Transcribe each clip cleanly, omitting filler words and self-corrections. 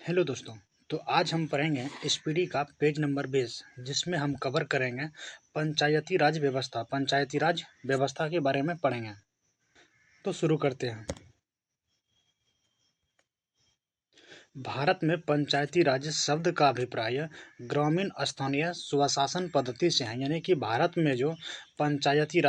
Hello दोस्तों। तो आज हम पढ़ेंगे एसपीडी का पेज नंबर 20 जिसमें हम कवर करेंगे पंचायती राज व्यवस्था के बारे में पढ़ेंगे। तो शुरू करते हैं। भारत में पंचायती राज शब्द का अभिप्राय ग्रामीण स्थानीय स्वशासन पद्धति से है। यानी कि भारत में जो पंचायती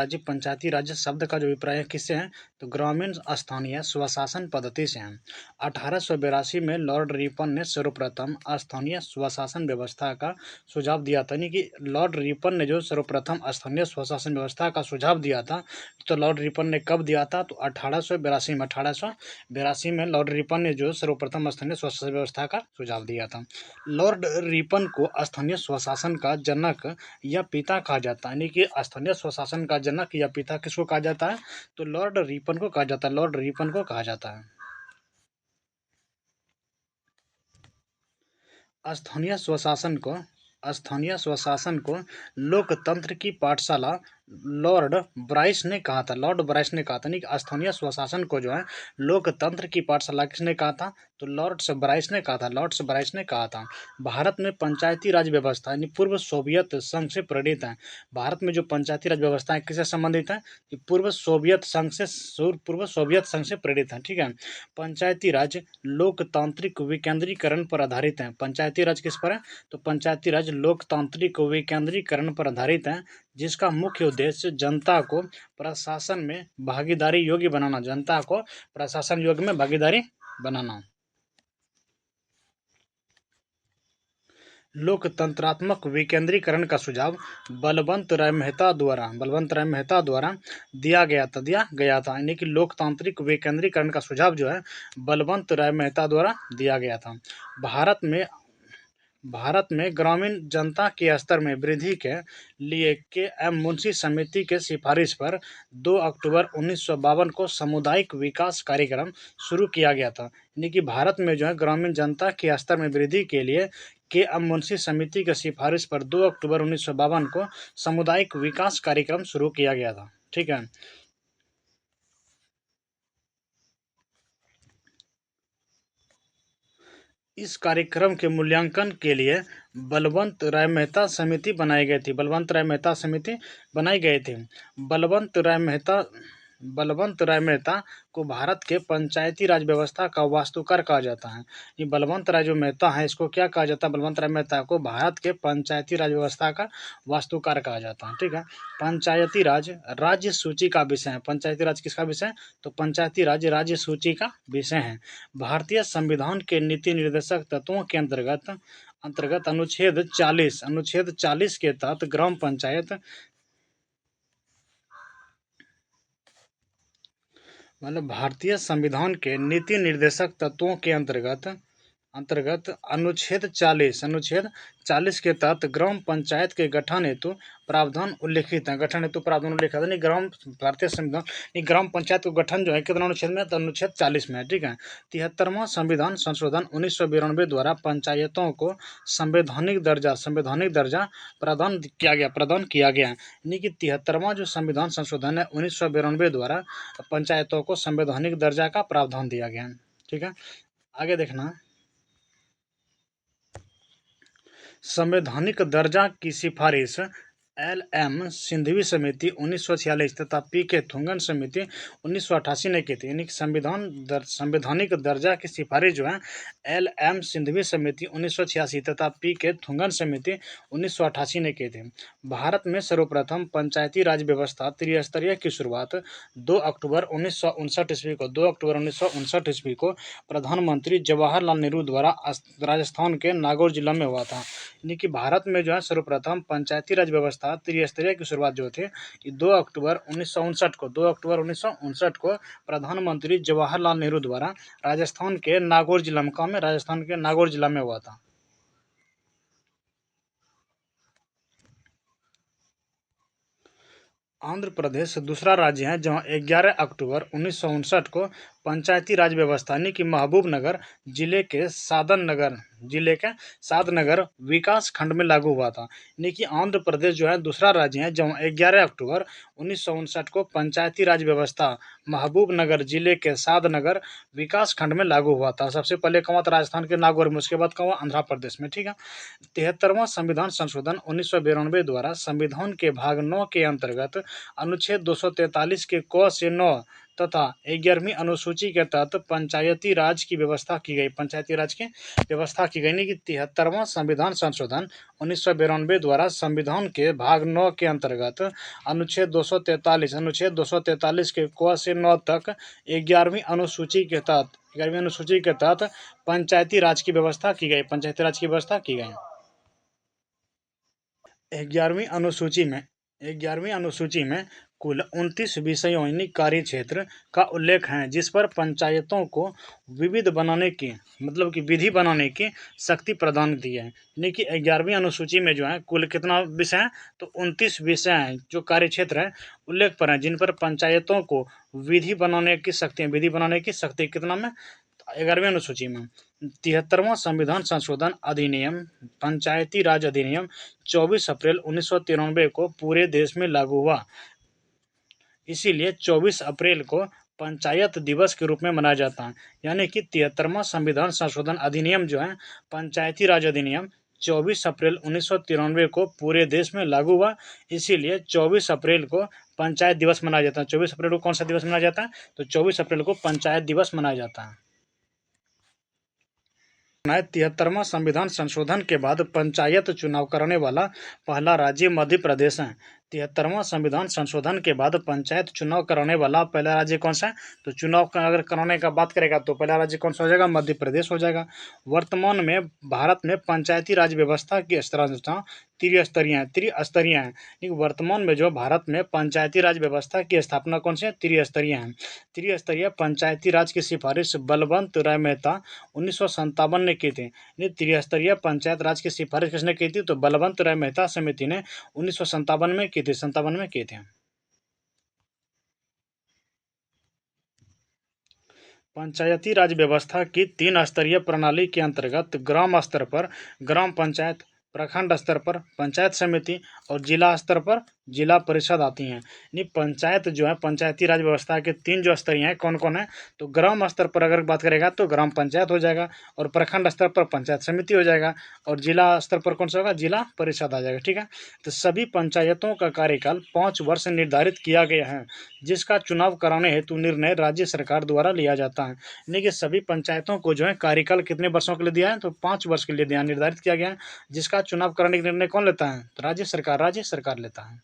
राज शब्द का जो अभिप्राय किससे है तो ग्रामीण स्थानीय स्वशासन पद्धति से है। 1882 में लॉर्ड रिपन ने सर्वप्रथम स्थानीय स्वशासन व्यवस्था का सुझाव दिया था। यानी कि लॉर्ड रिपन ने जो सर्वप्रथम स्थानीय स्वशासन व्यवस्था का सुझाव दिया था, तो लॉर्ड रिपन ने कब दिया था तो 1882 में लॉर्ड रिपन ने जो सर्वप्रथम स्थानीय स्वशासन व्यवस्था का सुझाव दिया था। लॉर्ड रिपन को स्थानीय स्वशासन का जनक या पिता कहा जाता है। यानी कि स्थानीय स्वशासन का जनक या पिता किसको कहा जाता है तो लॉर्ड रिपन को कहा जाता है। लॉर्ड रिपन को कहा जाता है। स्थानीय स्वशासन को लोकतंत्र की पाठशाला लॉर्ड ब्राइस ने कहा था। लॉर्ड ब्राइस ने कहा था। नहीं, स्थानीय स्वशासन को जो है लोकतंत्र की पाठशाला किसने कहा था तो लॉर्ड्स ब्राइस ने कहा था। लॉर्ड्स ब्राइस ने कहा था। भारत में पंचायती राज व्यवस्था यानी पूर्व सोवियत संघ से प्रेरित है। भारत में जो पंचायती राज व्यवस्था है किससे संबंधित है कि पूर्व सोवियत संघ से प्रेरित है। ठीक है। पंचायती राज लोकतांत्रिक विकेंद्रीकरण पर आधारित है। पंचायती राज किस पर है तो पंचायती राज लोकतांत्रिक विकेंद्रीकरण पर आधारित है, जिसका मुख्य उद्देश्य जनता को प्रशासन में भागीदारी योग्य बनाना। लोकतंत्रात्मक विकेंद्रीकरण का सुझाव बलवंत राय मेहता द्वारा दिया गया था। यानी कि लोकतांत्रिक विकेंद्रीकरण का सुझाव जो है बलवंत राय मेहता द्वारा दिया गया था। भारत में ग्रामीण जनता के स्तर में वृद्धि के लिए के.एम. मुंशी समिति के सिफारिश पर 2 अक्टूबर 1952 को सामुदायिक विकास कार्यक्रम शुरू किया गया था। यानी कि भारत में जो है ग्रामीण जनता के स्तर में वृद्धि के लिए के.एम. मुंशी समिति के सिफारिश पर 2 अक्टूबर 1952 को सामुदायिक विकास कार्यक्रम शुरू किया गया था। ठीक है। इस कार्यक्रम के मूल्यांकन के लिए बलवंत राय मेहता समिति बनाई गई थी। बलवंत राय मेहता को भारत के पंचायती राज व्यवस्था का वास्तुकार कहा जाता है। ये बलवंत राय जो मेहता है इसको क्या कहा जाता है बलवंत राय मेहता को भारत के पंचायती राज व्यवस्था का वास्तुकार कहा जाता है। ठीक है। पंचायती राज राज्य सूची का विषय है। पंचायती राज किसका विषय है तो पंचायती राज राज्य सूची का विषय है। भारतीय संविधान के नीति निर्देशक तत्वों के अंतर्गत अनुच्छेद 40 के तहत ग्राम पंचायत मतलब भारतीय संविधान के नीति निर्देशक तत्वों के अंतर्गत अनुच्छेद 40 के तहत ग्राम पंचायत के गठन हेतु प्रावधान उल्लिखित है। भारतीय संविधान ग्राम पंचायत का गठन जो है कितना अनुच्छेद में तो अनुच्छेद 40 में है। ठीक है। 73वां संविधान संशोधन 1992 द्वारा पंचायतों को संवैधानिक दर्जा प्रदान किया गया। यानी कि 73वां जो संविधान संशोधन है 1992 द्वारा पंचायतों को संवैधानिक दर्जा का प्रावधान दिया गया। ठीक है। आगे देखना। संवैधानिक दर्जा की सिफारिश एल.एम. सिंघवी समिति 1946 तथा पी.के. थुंगन समिति 1988 ने की थी। यानी कि संवैधानिक दर्जा की सिफारिश जो है एल.एम. सिंघवी समिति 1986 तथा पी.के. थुंगन समिति 1988 ने की थी। भारत में सर्वप्रथम पंचायती राज व्यवस्था त्रिस्तरीय की शुरुआत 2 अक्टूबर 1959 ईस्वी को प्रधानमंत्री जवाहरलाल नेहरू द्वारा राजस्थान के नागौर जिला में हुआ था। यानी कि भारत में जो है सर्वप्रथम पंचायती राज व्यवस्था त्रिस्तरीय की शुरुआत जो थी 2 अक्टूबर 1959 को प्रधानमंत्री जवाहरलाल नेहरू द्वारा राजस्थान के नागौर जिला में हुआ था। आंध्र प्रदेश दूसरा राज्य है जहां 11 अक्टूबर 1959 को पंचायती राज व्यवस्था यानी कि महबूबनगर जिले के सादनगर विकास खंड में लागू हुआ था। यानी कि आंध्र प्रदेश जो है दूसरा राज्य है जहाँ 11 अक्टूबर 1959 को पंचायती राज व्यवस्था महबूबनगर जिले के सादनगर विकास खंड में लागू हुआ था। सबसे पहले कहाँ था? राजस्थान के नागौर में, उसके बाद कहाँ? आंध्र प्रदेश में। ठीक है। 73वां संविधान संशोधन 1992 द्वारा संविधान के भाग 9 के अंतर्गत अनुच्छेद 243 के क से 9 तथा 11वीं अनुसूची के तहत पंचायती राज की व्यवस्था की गई। पंचायती राज की व्यवस्था की गई। नहीं कि 73वां संविधान संशोधन 1992 द्वारा संविधान के भाग 9 के अंतर्गत अनुच्छेद 243 के क से 9 तक 11वीं अनुसूची के तहत पंचायती राज की व्यवस्था की गई। पंचायती राज की व्यवस्था की गई। 11वीं अनुसूची में कुल 29 विषयों यानी कार्य क्षेत्र का उल्लेख है जिस पर पंचायतों को विविध बनाने की मतलब कि विधि बनाने की शक्ति प्रदान की है। यानी कि 11वीं अनुसूची में जो है कुल कितना विषय है? तो 29 विषय हैं जो कार्य क्षेत्र है उल्लेख पर हैं जिन पर पंचायतों को विधि बनाने की शक्ति कितना में? 11वीं अनुसूची में। 73वां संविधान संशोधन अधिनियम पंचायती राज अधिनियम 24 अप्रैल 1993 को पूरे देश में लागू हुआ। इसीलिए 24 अप्रैल को पंचायत दिवस के रूप में मनाया जाता है। यानी कि 73वां संविधान संशोधन अधिनियम जो है पंचायती राज अधिनियम 24 अप्रैल 1993 को पूरे देश में लागू हुआ। इसीलिए 24 अप्रैल को पंचायत दिवस मनाया जाता है। 24 अप्रैल को कौन सा दिवस मनाया जाता है? तो 24 अप्रैल को पंचायत दिवस मनाया जाता है। 73वां संविधान संशोधन के बाद पंचायत चुनाव कराने वाला पहला राज्य मध्य प्रदेश है। 73वां संविधान संशोधन के बाद पंचायत चुनाव कराने वाला पहला राज्य कौन सा है? तो चुनाव का अगर कराने का बात करेगा तो पहला राज्य कौन सा हो जाएगा? मध्य प्रदेश हो जाएगा। वर्तमान में भारत में पंचायती राज व्यवस्था की संरचना त्रिस्तरीय है। वर्तमान में जो भारत में पंचायती राज व्यवस्था की स्थापना कौन सी है? त्रिस्तरीय है। त्रिस्तरीय पंचायती राज की सिफारिश बलवंत राय मेहता 1957 ने की थी। त्रिस्तरीय पंचायत राज की सिफारिश किसने की थी? तो बलवंत राय मेहता समिति ने 1957 में की थी। पंचायती राज व्यवस्था की 3 स्तरीय प्रणाली के अंतर्गत ग्राम स्तर पर ग्राम पंचायत, प्रखंड स्तर पर पंचायत समिति और जिला स्तर पर जिला परिषद आती हैं। यानी पंचायत जो है पंचायती राज व्यवस्था के 3 जो स्तरीय हैं कौन कौन है? तो ग्राम स्तर पर अगर बात करेगा तो ग्राम पंचायत हो जाएगा और प्रखंड स्तर पर पंचायत समिति हो जाएगा और जिला स्तर पर कौन सा होगा? जिला परिषद आ जाएगा। ठीक है। तो सभी पंचायतों का कार्यकाल 5 वर्ष निर्धारित किया गया है जिसका चुनाव कराने हेतु निर्णय राज्य सरकार द्वारा लिया जाता है। यानी कि सभी पंचायतों को जो है कार्यकाल कितने वर्षों के लिए दिया है? तो 5 वर्ष के लिए निर्धारित किया गया है जिसका चुनाव कराने का निर्णय कौन लेता है? तो राज्य सरकार लेता है।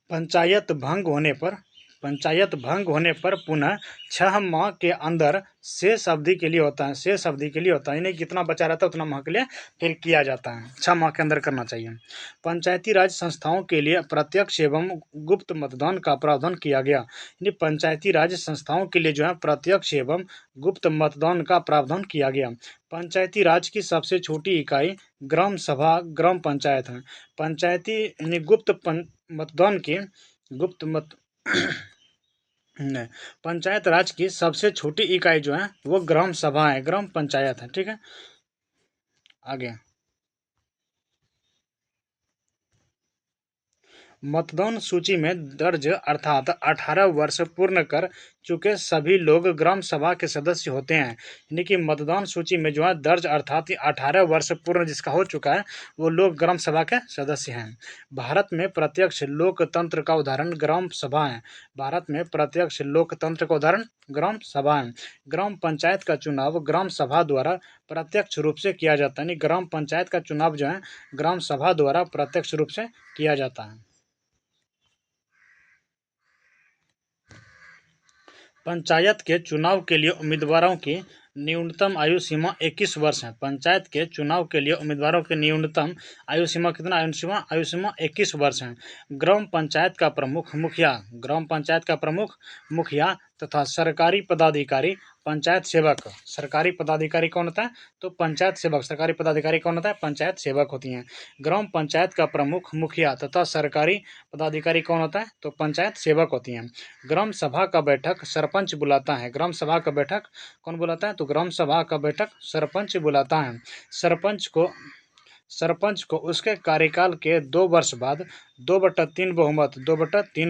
पंचायत भंग होने पर पुनः 6 माह के अंदर शेष अवधि के लिए होता है। यानी कितना बचा रहता है उतना माह के लिए फिर किया जाता है। 6 माह के अंदर करना चाहिए। पंचायती राज संस्थाओं के लिए प्रत्यक्ष एवं गुप्त मतदान का प्रावधान किया गया। यानी पंचायती राज संस्थाओं के लिए जो है प्रत्यक्ष एवं गुप्त मतदान का प्रावधान किया गया। पंचायती राज की सबसे छोटी इकाई ग्राम सभा ग्राम पंचायत है। पंचायती यानी पंचायत राज की सबसे छोटी इकाई जो है वो ग्राम सभा है, ग्राम पंचायत है। ठीक है। आगे मतदान सूची में दर्ज अर्थात 18 वर्ष पूर्ण कर चुके सभी लोग ग्राम सभा के सदस्य होते हैं। यानी कि मतदान सूची में जो है दर्ज अर्थात 18 वर्ष पूर्ण जिसका हो चुका है वो लोग ग्राम सभा के सदस्य हैं। भारत में प्रत्यक्ष लोकतंत्र का उदाहरण ग्राम सभा है। ग्राम पंचायत का चुनाव ग्राम सभा द्वारा प्रत्यक्ष रूप से किया जाता है। यानी ग्राम पंचायत का चुनाव जो है ग्राम सभा द्वारा प्रत्यक्ष रूप से किया जाता है। पंचायत के चुनाव के लिए उम्मीदवारों की न्यूनतम आयु सीमा 21 वर्ष है। पंचायत के चुनाव के लिए उम्मीदवारों की न्यूनतम आयु सीमा कितना? आयु सीमा 21 वर्ष है। ग्राम पंचायत का प्रमुख मुखिया तथा सरकारी पदाधिकारी पंचायत सेवक। सरकारी पदाधिकारी कौन होता है? तो पंचायत सेवक। सरकारी पदाधिकारी कौन होता है? पंचायत सेवक होती हैं। ग्राम पंचायत का प्रमुख मुखिया तथा सरकारी पदाधिकारी कौन होता है? तो पंचायत सेवक होती हैं। ग्राम सभा का बैठक सरपंच बुलाता है। ग्राम सभा का बैठक कौन बुलाता है? तो ग्राम सभा का बैठक सरपंच बुलाता है। सरपंच को उसके कार्यकाल के 2 वर्ष बाद 2/3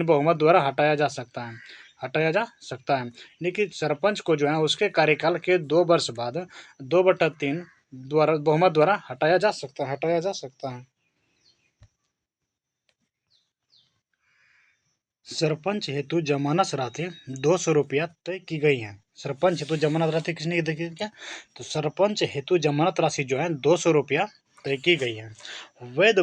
बहुमत द्वारा हटाया जा सकता है। लेकिन सरपंच को जो है उसके कार्यकाल के 2 वर्ष बाद 2/3 बहुमत द्वारा हटाया जा सकता है। सरपंच हेतु जमानत राशि 200 रुपया तय की गई है। सरपंच हेतु जमानत राशि किसने तय की? क्या? तो सरपंच हेतु जमानत राशि जो है 200 रुपया तय की गई है। वैध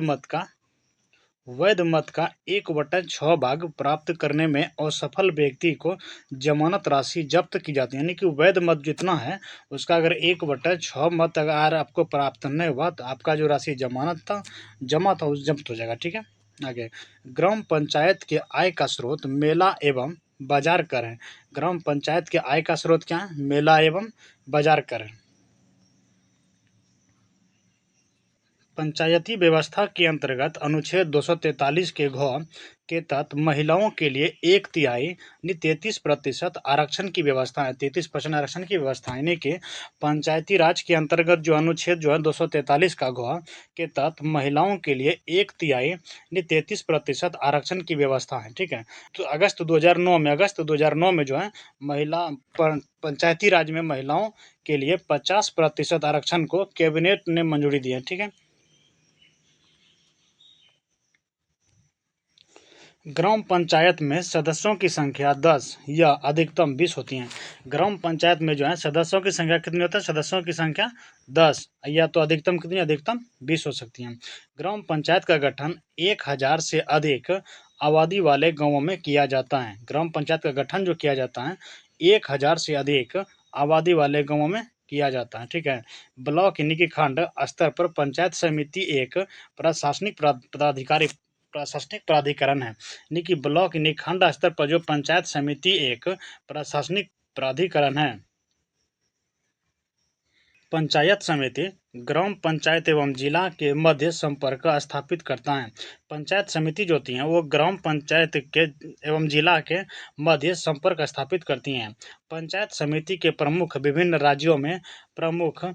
मत का 1/6 भाग प्राप्त करने में असफल व्यक्ति को जमानत राशि जब्त की जाती है। यानी कि वैध मत जितना है उसका अगर 1/6 मत अगर आपको प्राप्त नहीं हुआ तो आपका जो राशि जमा था वो जब्त हो जाएगा। ठीक है। आगे, ग्राम पंचायत के आय का स्रोत मेला एवं बाजार कर है। ग्राम पंचायत के आय का स्रोत क्या है? मेला एवं बाजार कर है। पंचायती व्यवस्था के अंतर्गत अनुच्छेद 243 के घ के तहत महिलाओं के लिए 1/3 यानी 33% आरक्षण की व्यवस्था है। 33% आरक्षण की व्यवस्था यानी कि पंचायती राज के अंतर्गत जो अनुच्छेद जो है 243 का घ के तहत महिलाओं के लिए 1/3 यानी 33% आरक्षण की व्यवस्था है। ठीक है। तो अगस्त 2009 में जो है पंचायती राज में महिलाओं के लिए 50% आरक्षण को कैबिनेट ने मंजूरी दी है। ठीक है। ग्राम पंचायत में सदस्यों की संख्या 10 या अधिकतम 20 होती है। ग्राम पंचायत में जो है सदस्यों की संख्या कितनी होती है? सदस्यों की संख्या 10 या तो अधिकतम कितनी? अधिकतम 20 हो सकती है। ग्राम पंचायत का गठन 1000 से अधिक आबादी वाले गांवों में किया जाता है। ग्राम पंचायत का गठन जो किया जाता है 1000 से अधिक आबादी वाले गांवों में किया जाता है। ठीक है। ब्लॉक यानी कि खंड स्तर पर पंचायत समिति एक प्रशासनिक प्राधिकरण है। यानी कि ब्लॉक यानी खंड स्तर पर जो पंचायत समिति एक प्रशासनिक प्राधिकरण है। पंचायत समिति ग्राम पंचायत एवं जिला के मध्य संपर्क स्थापित करता है। पंचायत समिति जो होती हैं वो ग्राम पंचायत के एवं जिला के मध्य संपर्क स्थापित करती हैं। पंचायत समिति के प्रमुख विभिन्न राज्यों में प्रमुख,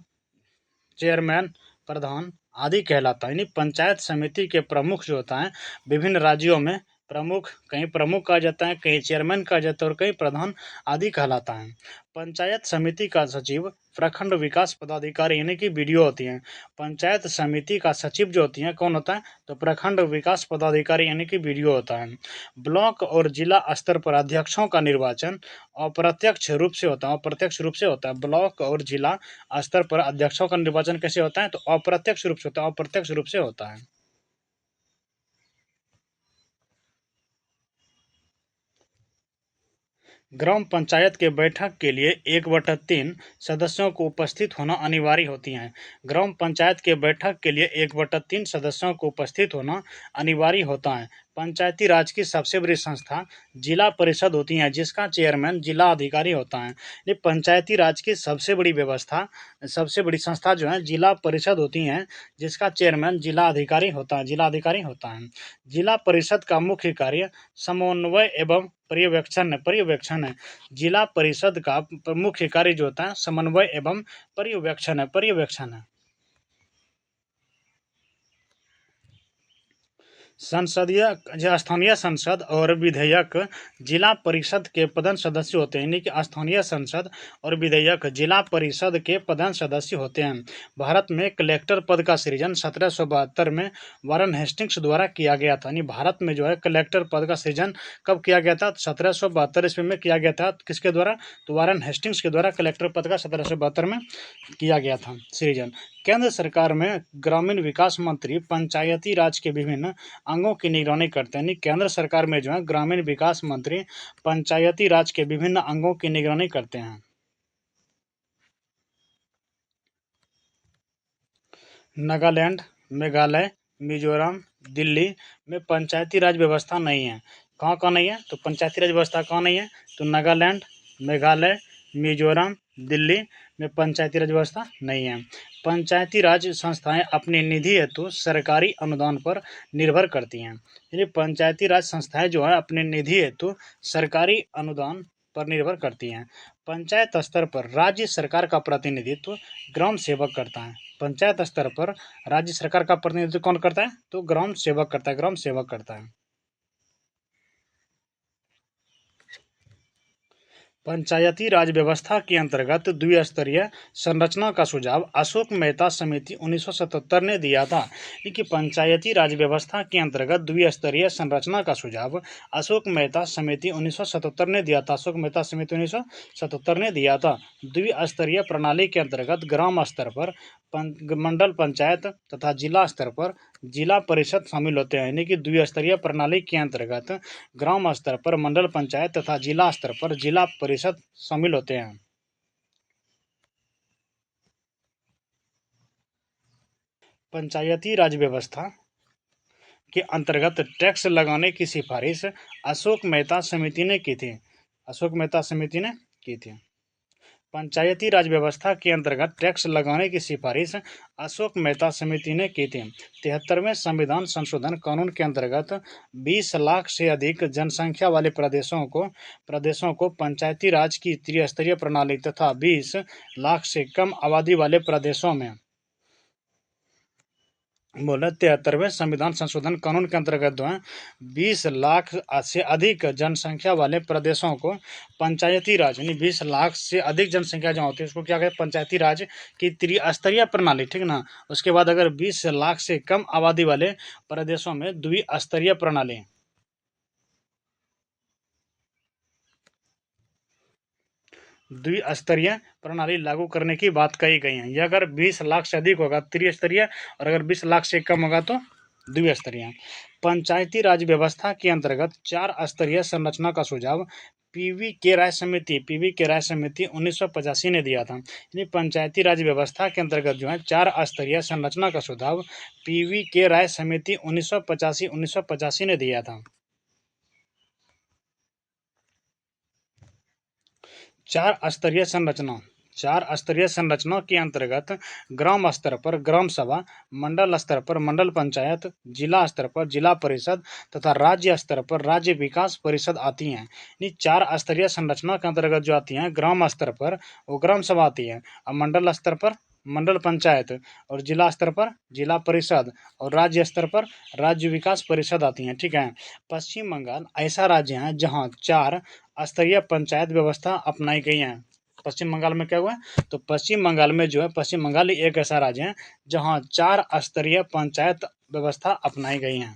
चेयरमैन, प्रधान आदि कहलाता है। यानी पंचायत समिति के प्रमुख जो होता है विभिन्न राज्यों में प्रमुख, कहीं प्रमुख कहा जाता है, कहीं चेयरमैन कहा जाता है और कहीं प्रधान आदि कहलाता है। पंचायत समिति का सचिव प्रखंड विकास पदाधिकारी यानी कि बीडीओ होती हैं। पंचायत समिति का सचिव जो होती हैं कौन होता है? तो प्रखंड विकास पदाधिकारी यानी कि बीडीओ होता है। ब्लॉक और जिला स्तर पर अध्यक्षों का निर्वाचन अप्रत्यक्ष रूप से होता है। ब्लॉक और जिला स्तर पर अध्यक्षों का निर्वाचन कैसे होता है? तो अप्रत्यक्ष रूप से होता है। ग्राम पंचायत के बैठक के लिए 1/3 सदस्यों को उपस्थित होना अनिवार्य होती है। ग्राम पंचायत के बैठक के लिए 1/3 सदस्यों को उपस्थित होना अनिवार्य होता है। पंचायती राज की सबसे बड़ी संस्था जिला परिषद होती है जिसका चेयरमैन जिला अधिकारी होता है। ये पंचायती राज की सबसे बड़ी संस्था जो है जिला परिषद होती हैं जिसका चेयरमैन जिला अधिकारी होता है। जिला परिषद का मुख्य कार्य समन्वय एवं पर्यवेक्षण है। जिला परिषद का मुख्य कार्य जो होता है समन्वय एवं पर्यवेक्षण है। स्थानीय संसद और विधेयक जिला परिषद के प्रधान सदस्य होते हैं। यानी कि स्थानीय संसद और विधेयक जिला परिषद के प्रधान सदस्य होते हैं। भारत में कलेक्टर पद का सृजन 1772 में वारन हेस्टिंग्स द्वारा किया गया था। यानी भारत में जो है कलेक्टर पद का सृजन कब किया गया था? 1772 ईस्वी में किया गया था। किसके द्वारा? तो वारन हेस्टिंग्स के द्वारा कलेक्टर पद का 1772 में किया गया था सृजन। केंद्र सरकार में ग्रामीण विकास मंत्री पंचायती राज के विभिन्न अंगों की निगरानी करते हैं। केंद्र सरकार में जो है ग्रामीण विकास मंत्री पंचायती राज के विभिन्न अंगों की निगरानी करते हैं। नागालैंड, मेघालय, मिजोरम, दिल्ली में पंचायती राज व्यवस्था नहीं है। कहाँ नहीं है? तो पंचायती राज व्यवस्था कहाँ नहीं है? तो नागालैंड, मेघालय, मिजोरम, दिल्ली में पंचायती राज व्यवस्था नहीं है। पंचायती राज संस्थाएं अपनी निधि हेतु सरकारी अनुदान पर निर्भर करती हैं। यानी पंचायती राज संस्थाएं जो है अपने निधि हेतु सरकारी अनुदान पर निर्भर करती हैं। पंचायत स्तर पर राज्य सरकार का प्रतिनिधित्व ग्राम सेवक करता है। पंचायत स्तर पर राज्य सरकार का प्रतिनिधित्व कौन करता है? तो ग्राम सेवक करता है, ग्राम सेवक करता है। पंचायती राज व्यवस्था के अंतर्गत द्विस्तरीय संरचना का सुझाव अशोक मेहता समिति 1977 ने दिया था। कि पंचायती राज व्यवस्था के अंतर्गत द्विस्तरीय संरचना का सुझाव अशोक मेहता समिति 1977 ने दिया था। अशोक मेहता समिति 1977 ने दिया था। द्विस्तरीय प्रणाली के अंतर्गत ग्राम स्तर पर मंडल पंचायत तथा जिला स्तर पर जिला परिषद शामिल होते हैं। यानी कि द्विस्तरीय प्रणाली के अंतर्गत ग्राम स्तर पर मंडल पंचायत तथा जिला स्तर पर जिला परिषद शामिल होते हैं। पंचायती राज व्यवस्था के अंतर्गत टैक्स लगाने की सिफारिश अशोक मेहता समिति ने की थी। अशोक मेहता समिति ने की थी। पंचायती राज व्यवस्था के अंतर्गत टैक्स लगाने की सिफारिश अशोक मेहता समिति ने की थी। 73वें संविधान संशोधन कानून के अंतर्गत 20 लाख से अधिक जनसंख्या वाले प्रदेशों को पंचायती राज की त्रिस्तरीय प्रणाली तथा 20 लाख से कम आबादी वाले प्रदेशों में 73वें संविधान संशोधन कानून के अंतर्गत जो है 20 लाख से अधिक जनसंख्या वाले प्रदेशों को पंचायती राज यानी 20 लाख से अधिक जनसंख्या जहाँ होती है उसको क्या कहते हैं? पंचायती राज की त्रिस्तरीय प्रणाली, ठीक ना। उसके बाद अगर 20 लाख से कम आबादी वाले प्रदेशों में द्विस्तरीय प्रणाली। द्विस्तरीय प्रणाली लागू करने की बात कही गई है। यह अगर 20 लाख से अधिक होगा त्रिस्तरीय और अगर 20 लाख से कम होगा तो द्विस्तरीय। पंचायती राज व्यवस्था के अंतर्गत 4 स्तरीय संरचना का सुझाव पीवी के राय समिति 1985 ने दिया था। यानी पंचायती राज व्यवस्था के अंतर्गत जो है 4 स्तरीय संरचना का सुझाव पीवी के राय समिति 1985 ने दिया था। 4 स्तरीय संरचना के अंतर्गत ग्राम स्तर पर ग्राम सभा, मंडल स्तर पर मंडल पंचायत, जिला स्तर पर जिला परिषद तथा राज्य स्तर पर राज्य विकास परिषद आती हैं। यानी 4 स्तरीय संरचना के अंतर्गत जो आती हैं ग्राम स्तर पर वो ग्राम सभा आती है, और मंडल स्तर पर मंडल पंचायत और जिला स्तर पर जिला परिषद और राज्य स्तर पर राज्य विकास परिषद आती हैं, ठीक है। पश्चिम बंगाल ऐसा राज्य है जहां 4 स्तरीय पंचायत व्यवस्था अपनाई गई है। पश्चिम बंगाल में क्या हुआ है? तो पश्चिम बंगाल में जो है पश्चिम बंगाल एक ऐसा राज्य है जहां 4 स्तरीय पंचायत व्यवस्था अपनाई गई है।